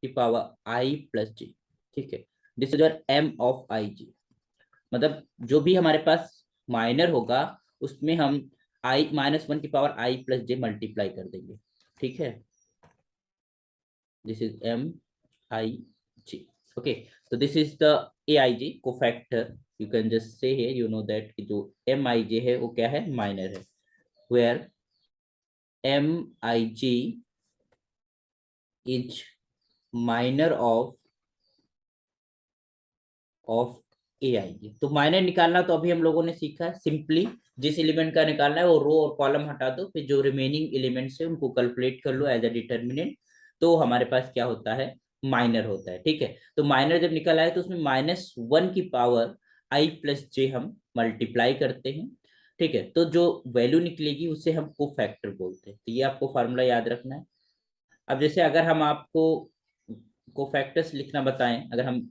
की पावर I प्लस J। ठीक है, this is your M of IG, मतलब जो भी हमारे पास माइनर होगा उसमें हम I -1 की power I plus J multiply कर देंगे। ठीक है, दिस इज MIG. ओके, तो this is the AIG cofactor. You can just say here, you know that कि जो MIG है वो क्या है, माइनर है. Where MIG is minor of AIG. तो माइनर निकालना तो अभी हम लोगों ने सीखा है. सिंपली जिस एलिमेंट का निकालना है वो रो और कॉलम हटा दो, फिर जो रिमेनिंग एलिमेंट्स है उनको कैलकुलेट कर लो एज अ डिटर्मिनेंट. तो हमारे पास क्या होता है, माइनर होता है. ठीक है, तो माइनर जब निकल आए तो उसमें -1 की पावर I+J हम मल्टीप्लाई करते हैं. ठीक है, तो जो वैल्यू निकलेगी उसे हम कोफैक्टर बोलते हैं. तो ये आपको फॉर्मूला याद रखना है. अब जैसे अगर हम आपको कोफैक्टर्स लिखना बताएं, अगर हम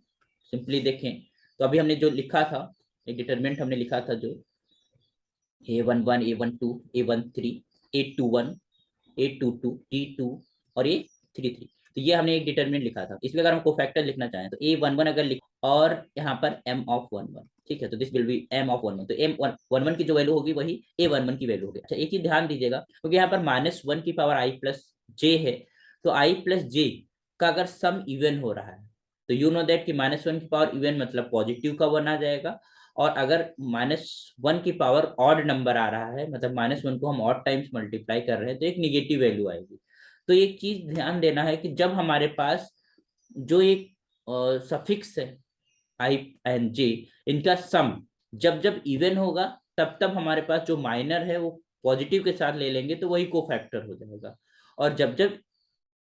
सिंपली देखें तो अभी हमने जो लिखा था, एक डिटरमिनेंट हमने लिखा था जो A11, A12, A13, A21, A22, T2 और A33. तो ये हमने एक डिटरमिनेंट लिखा था. इसमें अगर हम कोफैक्टर लिखना चाहें तो A11 अगर लिख और यहाँ पर M(11). ठीक है, तो दिस विल बी M(11). तो M11 की जो वैल्यू होगी वही A11 की वैल्यू होगी. अच्छा, एक चीज ध्यान दीजिएगा, क्योंकि यहाँ पर -1 की पावर I+J है, तो I+J का अगर सम इवन हो रहा है तो यू नो दैट कि -1 की पावर इवन मतलब पॉजिटिव का 1 आ जाएगा. और अगर -1 की पावर ऑड नंबर आ रहा है, मतलब -1 को हम ऑड टाइम्स मल्टीप्लाई कर रहे हैं, तो एक निगेटिव वैल्यू आएगी. तो एक चीज ध्यान देना है कि जब हमारे पास जो एक सफिक्स है I and J, इनका सम जब जब इवन होगा तब तब हमारे पास जो माइनर है वो पॉजिटिव के साथ ले लेंगे तो वही कोफैक्टर हो जाएगा. और जब जब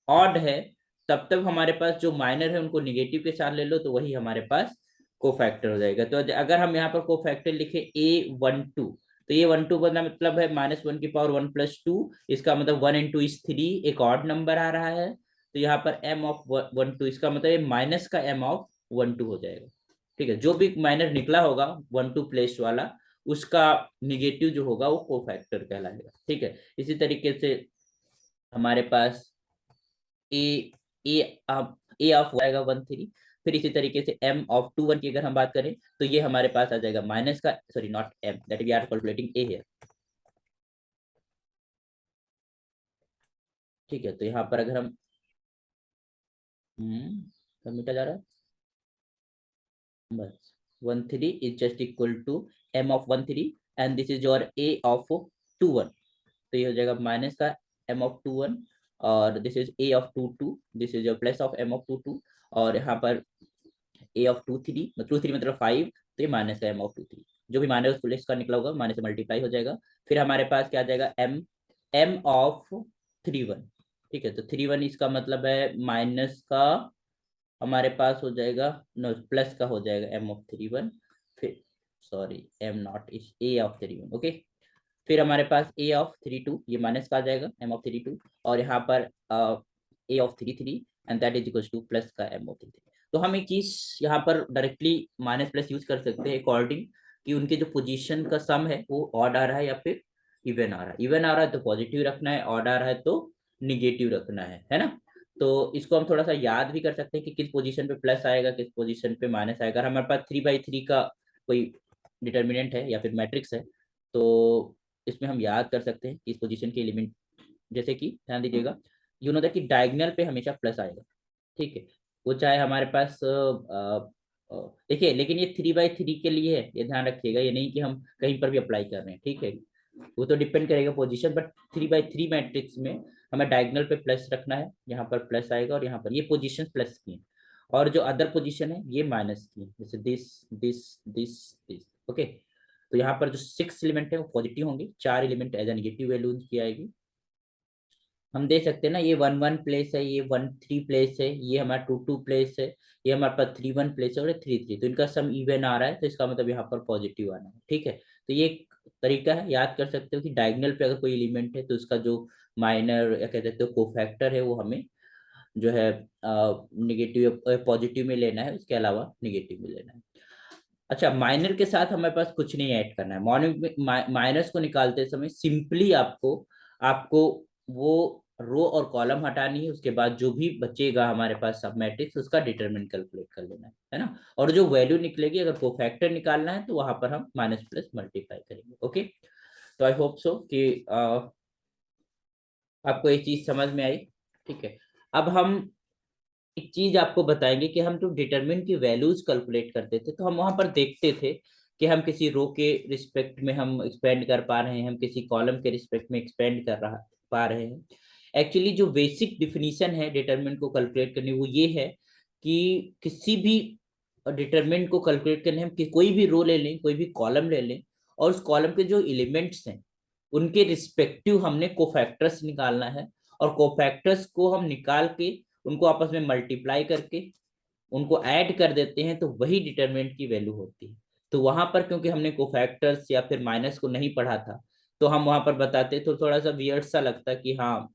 ऑड है तब तक हमारे पास जो माइनर है उनको निगेटिव के साथ ले लो तो वही हमारे पास कोफैक्टर हो जाएगा. तो अगर हम यहाँ पर कोफैक्टर लिखे A12, तो A12 का मतलब है -1 की पावर 1+2. इसका मतलब 1 × 2 = 3, एक ऑड नंबर आ रहा है. तो यहाँ पर M(12), इसका मतलब माइनस का M(12) हो जाएगा. ठीक है, जो भी माइनर निकला होगा 1-2 प्लेस वाला, उसका निगेटिव जो होगा वो कोफैक्टर कहलाएगा. ठीक है, इसी तरीके से हमारे पास ए ए ए ऑफ आएगा 1, 3. फिर इसी तरीके से M(21) की अगर हम बात करें तो ये हमारे पास आ जाएगा माइनस का, sorry not M, that we are calculating A है. ठीक है, तो यहाँ पर अगर हम मिटा जा रहा है बस 1, 3 is just equal to M(13) and this is your A(21). तो ये हो जाएगा माइनस का M(21) और this is A(22), this is your plus of M(22) और यहाँ पर A(23), मतलब 5, तो ये माइनस का M(23). जो भी माइनस प्लस का निकला होगा माइनस से मल्टीप्लाई हो जाएगा. फिर हमारे पास क्या आ जाएगा, M(31). ठीक है, तो 31 इसका मतलब है माइनस का हमारे पास हो जाएगा, नो प्लस का हो जाएगा M(31). फिर sorry M is A(31). Okay, फिर हमारे पास A(32), ये माइनस का आ जाएगा M(32) और यहाँ पर A(33) and that is equal two plus का M(33). तो हम एक चीज यहाँ पर डायरेक्टली माइनस प्लस यूज कर सकते हैं अकॉर्डिंग कि उनके जो पोजीशन का सम है वो ऑड आ रहा है या फिर इवन आ रहा है. इवन आ रहा है तो पॉजिटिव रखना है, ऑड आ रहा है तो निगेटिव रखना है ना. तो इसको हम थोड़ा सा याद भी कर सकते हैं कि किस पोजीशन पे प्लस आएगा, किस पोजीशन पे माइनस आएगा. अगर हमारे पास 3/3 का कोई डिटर्मिनेंट है या फिर मैट्रिक्स है तो इसमें हम याद कर सकते हैं कि इस पोजीशन के एलिमेंट, जैसे कि ध्यान दीजिएगा, यू नो दैट कि डायगोनल पे हमेशा प्लस आएगा. ठीक है, वो चाहे हमारे पास देखिए, लेकिन ये 3/3 के लिए है, ये ध्यान रखिएगा, ये नहीं कि हम कहीं पर भी अप्लाई कर रहे हैं. ठीक है, वो तो डिपेंड करेगा पोजीशन, बट 3/3 मैट्रिक्स में हमें डायगोनल पे प्लस रखना है. यहाँ पर प्लस आएगा और यहाँ पर ये पोजीशन प्लस की है और जो अदर पोजीशन है ये माइनस की है, जैसे this this this this. Okay, तो यहाँ पर जो 6 एलिमेंट है वो पॉजिटिव होंगे, 4 element as a negative value की आएगी. हम देख सकते हैं ना, ये 1-1 प्लेस है, ये 1-3 प्लेस है, ये हमारा 2-2 प्लेस है, ये हमारे पास 3-1 प्लेस है और 3-3. तो इनका सम इवन आ रहा है तो इसका मतलब यहाँ पर पॉजिटिव आना है. ठीक है, तो ये एक तरीका है, याद कर सकते हो कि डायगोनल पे अगर कोई एलिमेंट है तो उसका जो माइनर या कह सकते हो कोफैक्टर है वो हमें जो है निगेटिव पॉजिटिव में लेना है, उसके अलावा निगेटिव में लेना है. अच्छा, माइनर के साथ हमारे पास कुछ नहीं ऐड करना है. मॉर्निंग में माइनस को निकालते समय सिंपली आपको आपको वो रो और कॉलम हटानी है, उसके बाद जो भी बचेगा हमारे पास सब मैट्रिक्स उसका डिटरमिनेंट कैलकुलेट कर लेना है ना. और जो वैल्यू निकलेगी अगर कोफैक्टर निकालना है तो वहां पर हम माइनस प्लस मल्टीप्लाई करेंगे. ओके, तो आई होप सो कि आपको ये चीज समझ में आई. ठीक है, अब हम एक चीज आपको बताएंगे कि हम जब डिटरमिनेंट की वैल्यूज कैलकुलेट करते थे तो हम वहां पर देखते थे कि हम किसी रो के रिस्पेक्ट में हम एक्सपेंड कर पा रहे हैं, हम किसी कॉलम के रिस्पेक्ट में एक्सपेंड कर रहा पा रहे हैं। एक्चुअली जो बेसिक डिफिनीशन है डिटरमिनेंट को कैलकुलेट करने वो ये है कि किसी भी डिटरमिनेंट को कैलकुलेट करने हम कोई भी रो ले लें, कोई भी कॉलम ले लें, और उस कॉलम के जो एलिमेंट्स हैं उनके रिस्पेक्टिव हमने कोफैक्टर्स निकालना है, और कोफैक्टर्स को हम निकाल के उनको आपस में मल्टीप्लाई करके उनको ऐड कर देते हैं, तो वही डिटरमिनेंट की वैल्यू होती है। तो वहां पर क्योंकि हमने कोफैक्टर्स या फिर माइनस को नहीं पढ़ा था, तो हम वहां पर बताते तो थोड़ा सा वियर्ड सा लगता कि हाँ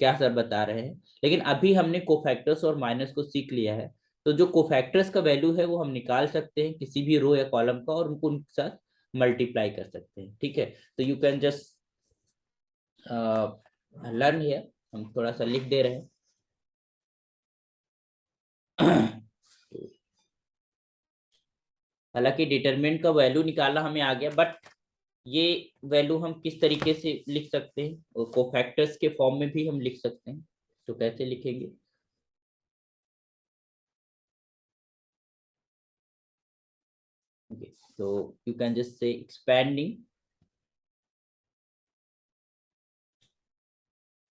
क्या सर बता रहे हैं। लेकिन अभी हमने कोफैक्टर्स और माइनस को सीख लिया है, तो जो कोफैक्टर्स का वैल्यू है वो हम निकाल सकते हैं किसी भी रो या कॉलम का, और उनको उनके साथ मल्टीप्लाई कर सकते हैं। ठीक है, तो you can just learn here. हम थोड़ा सा लिख दे रहे हैं। हालांकि डिटरमिनेंट का वैल्यू निकालना हमें आ गया, बट ये वैल्यू हम किस तरीके से लिख सकते हैं, और कोफैक्टर्स के फॉर्म में भी हम लिख सकते हैं। तो कैसे लिखेंगे? Okay, so you can just say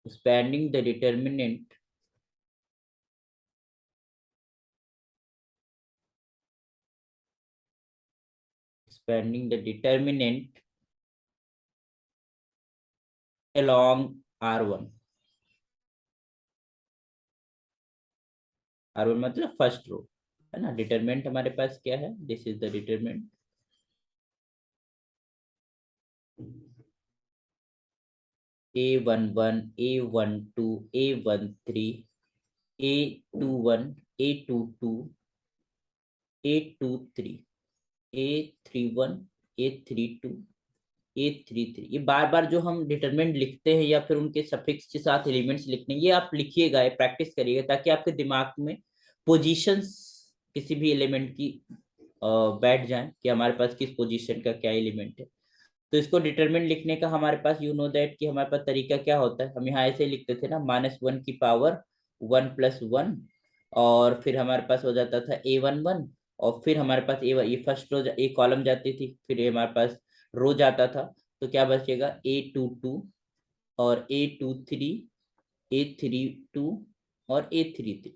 expanding the determinant expanding the determinant along R1। R1 मतलब फर्स्ट रो, है ना। डिटरमिनेंट हमारे पास क्या है? This is the determinant. A11, A12, A13, A21, A22, A23, A31, A32, A33। ये बार बार जो हम डिटरमिनेंट लिखते हैं या फिर उनके सफिक्स के साथ एलिमेंट्स लिखते हैं, ये आप लिखिएगा, ये प्रैक्टिस करिएगा, ताकि आपके दिमाग में पोजीशंस किसी भी एलिमेंट की बैठ जाए कि हमारे पास किस पोजीशन का क्या एलिमेंट है। तो इसको डिटरमिनेंट लिखने का हमारे पास यू नो दैट कि हमारे पास तरीका क्या होता है। हम यहाँ ऐसे लिखते थे ना, -1 की पावर 1+1, और फिर हमारे पास हो जाता था A11, और फिर हमारे पास ये फर्स्ट रो एक कॉलम जाती थी, फिर ये हमारे पास रो जाता था। तो क्या बचेगा? A22 और A23, A32 और A33,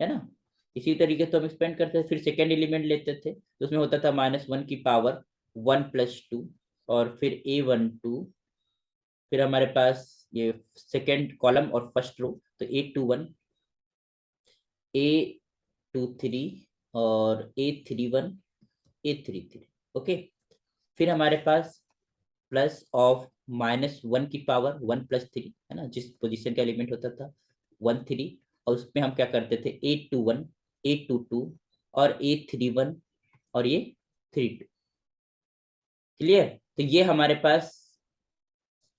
है ना। इसी तरीके से हम एक्सपेंड करते थे, फिर सेकेंड एलिमेंट लेते थे तो उसमें होता था -1 की पावर 1+2, और फिर A12, फिर हमारे पास ये सेकेंड कॉलम और फर्स्ट रो, तो A21, A23 और A31, A33। ओके, फिर हमारे पास प्लस ऑफ -1 की पावर 1+3, है ना, जिस पोजीशन का एलिमेंट होता था 1 3, और उसमें हम क्या करते थे? A21, A22 और A31 और ये 32। क्लियर? तो ये हमारे पास,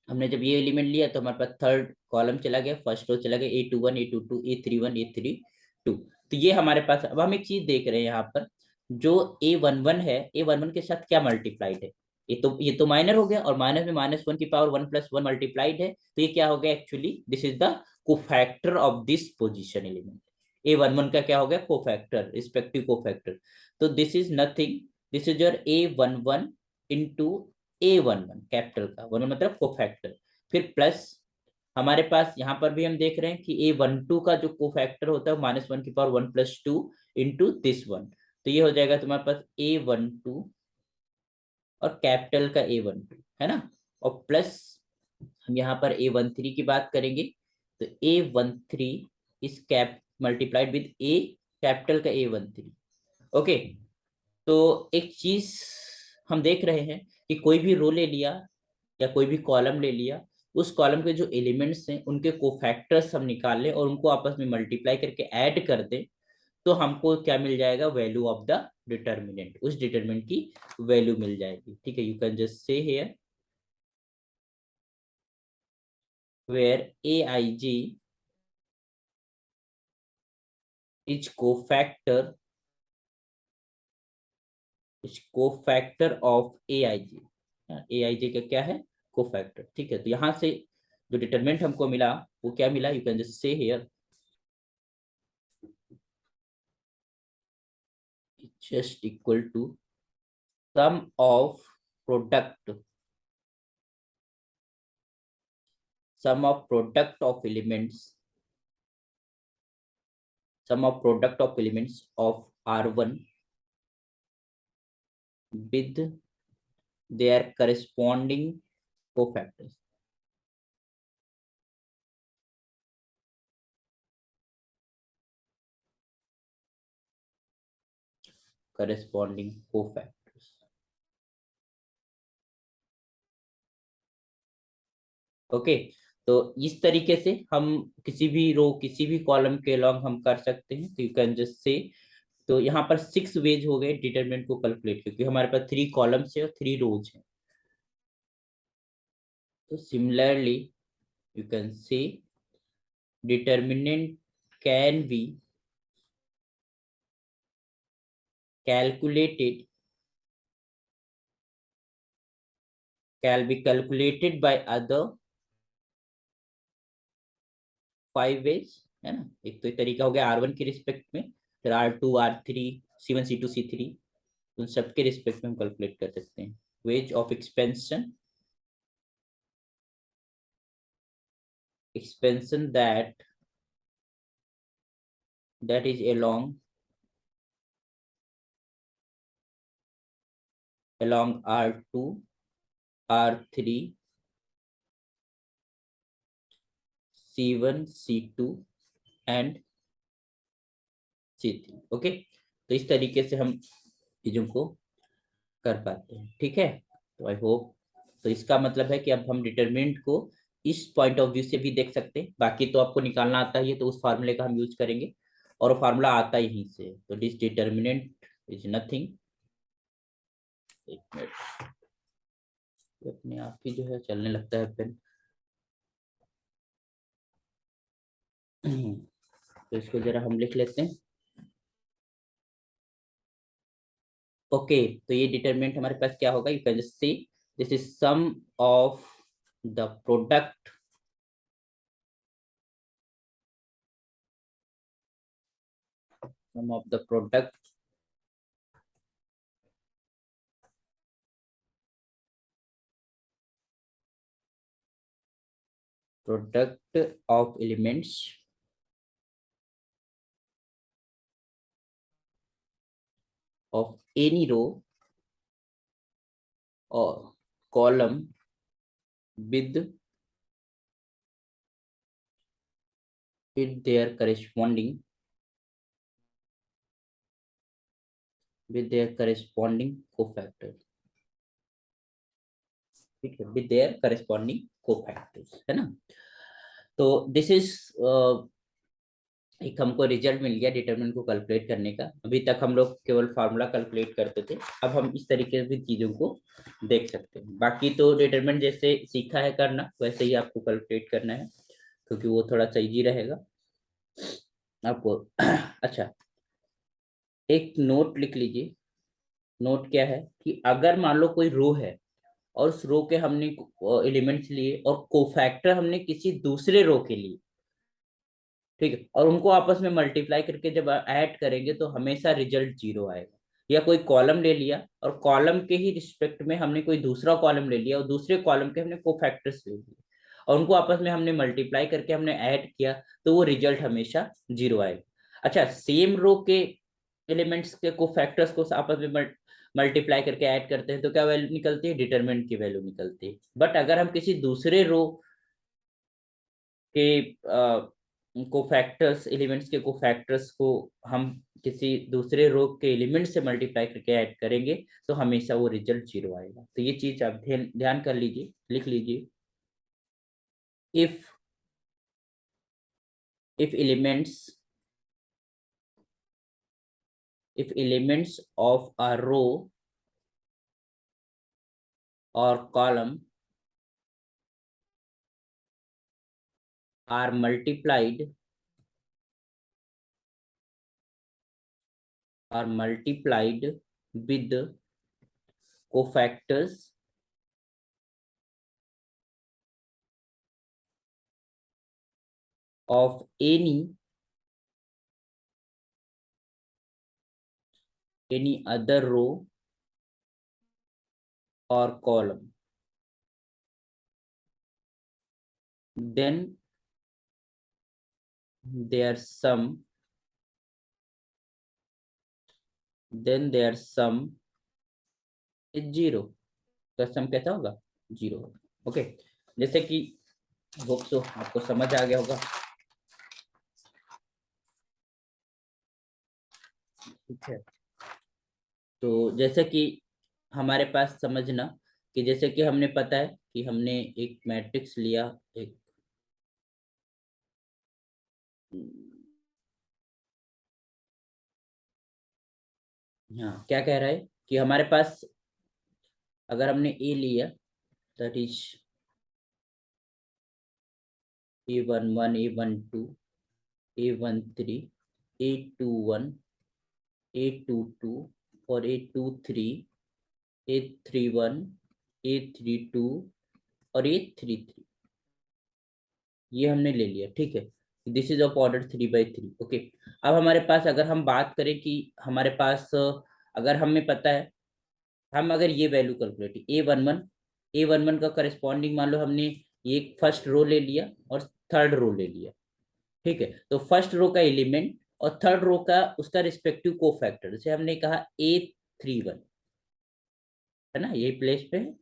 हमने जब ये एलिमेंट लिया तो हमारे पास थर्ड कॉलम चला गया, फर्स्ट रो चला गया, A21, A22, A31, A32। तो ये हमारे पास, अब हम एक चीज देख रहे हैं यहाँ पर, जो A11 है, A11 के साथ क्या मल्टीप्लाइड है? ये तो माइनर हो गया, और माइनस में -1 की पावर 1+1 मल्टीप्लाइड है, तो ये क्या हो गया? Actually this is the cofactor of this position element. A11 का क्या हो गया? Cofactor, respective cofactor. तो this is nothing, this is your A11 into A11, capital का 11 मतलब कोफैक्टर। फिर प्लस हमारे पास यहाँ पर भी हम देख रहे हैं कि A12 का जो कोफैक्टर होता है -1 की पावर 1+2 इंटू दिस वन, तो ये हो जाएगा तुम्हारे पास A12 और कैपिटल का A12, है ना। और प्लस हम यहाँ पर A13 की बात करेंगे, तो A13 इस cap multiplied with A capital का A13। ओके, तो एक चीज हम देख रहे हैं कि कोई भी रो ले लिया या कोई भी कॉलम ले लिया, उस कॉलम के जो एलिमेंट्स हैं उनके कोफैक्टर्स हम निकाल लें और उनको आपस में मल्टीप्लाई करके ऐड कर दें, तो हमको क्या मिल जाएगा? वैल्यू ऑफ द डिटर्मिनेंट, उस डिटर्मिनेंट की वैल्यू मिल जाएगी। ठीक है, you can just say here where AIG is cofactor, cofactor of AIG। AIG का क्या है? कोफैक्टर। ठीक है, तो यहां से जो डिटरमिनेंट हमको मिला वो क्या मिला? You can just say here just equal to sum of product sum of product of elements sum of product of elements of R1 with their corresponding cofactors. Corresponding cofactors. Okay, तो इस तरीके से हम किसी भी रो किसी भी कॉलम के लॉन्ग हम कर सकते हैं, तो यू कैन जस्ट से। तो यहाँ पर 6 वेज हो गए डिटरमिनेंट को कैलकुलेट, क्योंकि हमारे पास 3 कॉलम्स है और 3 रोज है। तो सिमिलरली यू कैन से determinant can be calculated by other 5 ways, है ना। एक तो एक तरीका हो गया R1 के रिस्पेक्ट में, फिर R2 R3 C1 C2 C3, उन सबके रिस्पेक्ट में हम कैलकुलेट कर सकते हैं। Ways of expansion that is along R2 R3 C1 C2 and C3। Okay, तो इस तरीके से हम चीजों को कर पाते हैं, ठीक है। तो आई होप, तो इसका मतलब है कि अब हम डिटरमिनेंट को इस पॉइंट ऑफ व्यू से भी देख सकते हैं। बाकी तो आपको निकालना आता ही है, तो उस फार्मूले का हम यूज करेंगे, और वो फार्मूला आता ही से। तो दिस डिटरमिनेंट इज नथिंग, एक मिनट, अपने आप ही जो है चलने लगता है पेन। तो इसको जरा हम लिख लेते हैं। ओके, तो ये डिटरमिनेंट हमारे पास क्या होगा, you can just see this is sum of the product sum of the product of elements of any row or column with their corresponding cofactor, ठीक है, with their corresponding cofactors, है ना। तो दिस इज एक हमको result मिल गया determinant को calculate करने का। अभी तक हम लोग केवल फार्मूला कैलकुलेट करते थे, अब हम इस तरीके से भी चीजों को देख सकते हैं। बाकी तो डिटरमिनेंट जैसे सीखा है करना, वैसे ही आपको कैलकुलेट करना है, क्योंकि वो थोड़ा सा इजी रहेगा आपको। अच्छा, एक नोट लिख लीजिए। नोट क्या है कि अगर मान लो कोई रो है, और उस रो के हमने एलिमेंट्स लिए और कोफैक्टर हमने किसी दूसरे रो के लिए, ठीक है, और उनको आपस में मल्टीप्लाई करके जब ऐड करेंगे तो हमेशा रिजल्ट 0 आएगा। या कोई कॉलम ले लिया और कॉलम के ही रिस्पेक्ट में हमने कोई दूसरा कॉलम ले लिया और दूसरे कॉलम के हमने कोफैक्टर्स ले लिए, और उनको आपस में हमने मल्टीप्लाई करके हमने ऐड किया, तो वो रिजल्ट हमेशा 0 आएगा। अच्छा, सेम रो के एलिमेंट्स के कोफैक्टर्स को आपस में मल्टीप्लाई करके ऐड करते हैं तो क्या वैल्यू निकलती है, डिटरमिनेंट की वैल्यू निकलती है। बट अगर हम किसी दूसरे रो के कोफैक्टर्स एलिमेंट्स के कोफैक्टर्स को हम किसी दूसरे रो के एलिमेंट से मल्टीप्लाई करके ऐड करेंगे, तो हमेशा वो रिजल्ट 0 आएगा। तो ये चीज आप ध्यान ध्यान कर लीजिए, लिख लीजिए। If if elements if elements of a row or column are multiplied with cofactors of any any other row or column, then their sum is zero. तो सम कैसा होगा? जीरो होगा। ओके, जैसे कि होप सो आपको समझ आ गया होगा। ठीक है, तो जैसे कि हमारे पास समझना कि जैसे कि हमने पता है कि हमने एक मैट्रिक्स लिया, एक हाँ क्या कह रहा है कि हमारे पास अगर हमने ए लिया, that is A11, A12, A13, A21, A22 और A23, A31, A32 और A33, ये हमने ले लिया। ठीक है, this is of order 3 by 3। Okay, अब हमारे पास अगर हम बात करें कि हमारे पास अगर हमें पता है, हम अगर ये वैल्यू कैलकुलेट ए वन वन का करस्पॉन्डिंग मान लो हमने ये फर्स्ट रो ले लिया और थर्ड रो ले लिया। ठीक है, तो फर्स्ट रो का एलिमेंट और थर्ड रो का उसका रिस्पेक्टिव कोफैक्टर, जैसे हमने कहा A31 है ना, ये प्लेस पे है,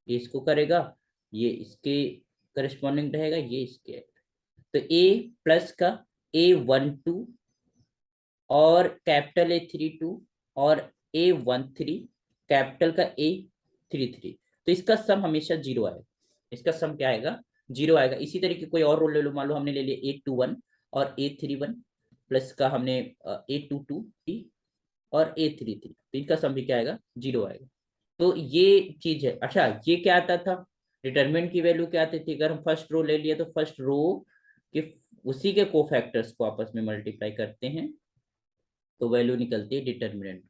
ये इसको करेगा, ये इसके करस्पॉन्डिंग रहेगा, ये इसके। तो ए प्लस का A12 और कैपिटल A32 और A13 कैपिटल का A33, तो इसका सम हमेशा जीरो आएगा। इसका सम क्या आएगा? जीरो आएगा। इसी तरीके कोई और रोल ले लो, मान लो हमने ले लिया A21 और A31 प्लस का हमने A22 और A33, तो इनका सम भी क्या आएगा? जीरो आएगा। तो ये चीज है। अच्छा, ये क्या आता था? डिटरमिनेंट की वैल्यू क्या आती थी? अगर हम फर्स्ट रो ले लिए तो फर्स्ट रो के उसी के कोफैक्टर्स को आपस में मल्टीप्लाई करते हैं तो वैल्यू निकलती है डिटरमिनेंट।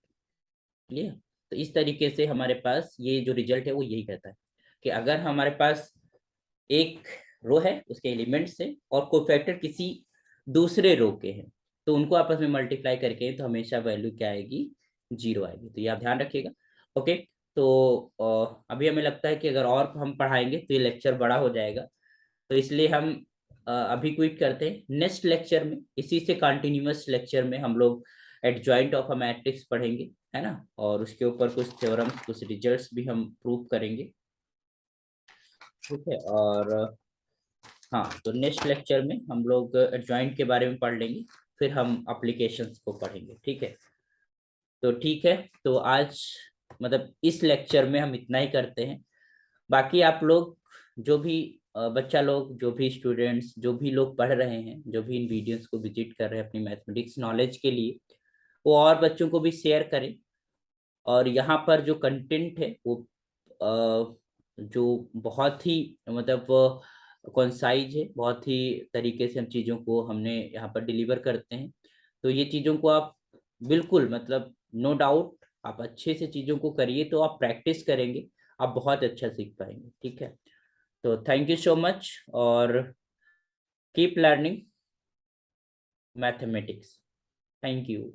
क्लियर? तो इस तरीके से हमारे पास ये जो रिजल्ट है वो यही कहता है कि अगर हमारे पास एक रो है, उसके एलिमेंट से और कोफैक्टर किसी दूसरे रो के हैं, तो उनको आपस में मल्टीप्लाई करके तो हमेशा वैल्यू क्या आएगी? जीरो आएगी। तो ये आप ध्यान रखिएगा। ओके, तो अभी हमें लगता है कि अगर और हम पढ़ाएंगे तो ये लेक्चर बड़ा हो जाएगा, तो इसलिए हम अभी क्विट करते हैं। नेक्स्ट लेक्चर में, इसी से कंटिन्यूअस लेक्चर में हम लोग एडजॉइंट ऑफ अ मैट्रिक्स पढ़ेंगे, है ना, और उसके ऊपर कुछ थ्योरम, कुछ रिजल्ट्स भी हम प्रूव करेंगे। ठीक है, और हाँ, तो नेक्स्ट लेक्चर में हम लोग एडजॉइंट के बारे में पढ़ लेंगे, फिर हम एप्लीकेशंस को पढ़ेंगे। ठीक है, तो ठीक है, तो आज मतलब इस लेक्चर में हम इतना ही करते हैं। बाकी आप लोग जो भी बच्चा लोग, जो भी स्टूडेंट्स, जो भी लोग पढ़ रहे हैं, जो भी इन वीडियोस को विजिट कर रहे हैं अपनी मैथमेटिक्स नॉलेज के लिए, वो और बच्चों को भी शेयर करें। और यहाँ पर जो कंटेंट है वो जो बहुत ही मतलब कॉन्साइज है, बहुत ही तरीके से हम चीज़ों को हमने यहाँ पर डिलीवर करते हैं। तो ये चीज़ों को आप बिल्कुल मतलब नो डाउट आप अच्छे से चीज़ों को करिए, तो आप प्रैक्टिस करेंगे, आप बहुत अच्छा सीख पाएंगे। ठीक है, तो थैंक यू सो मच और keep learning mathematics. Thank you.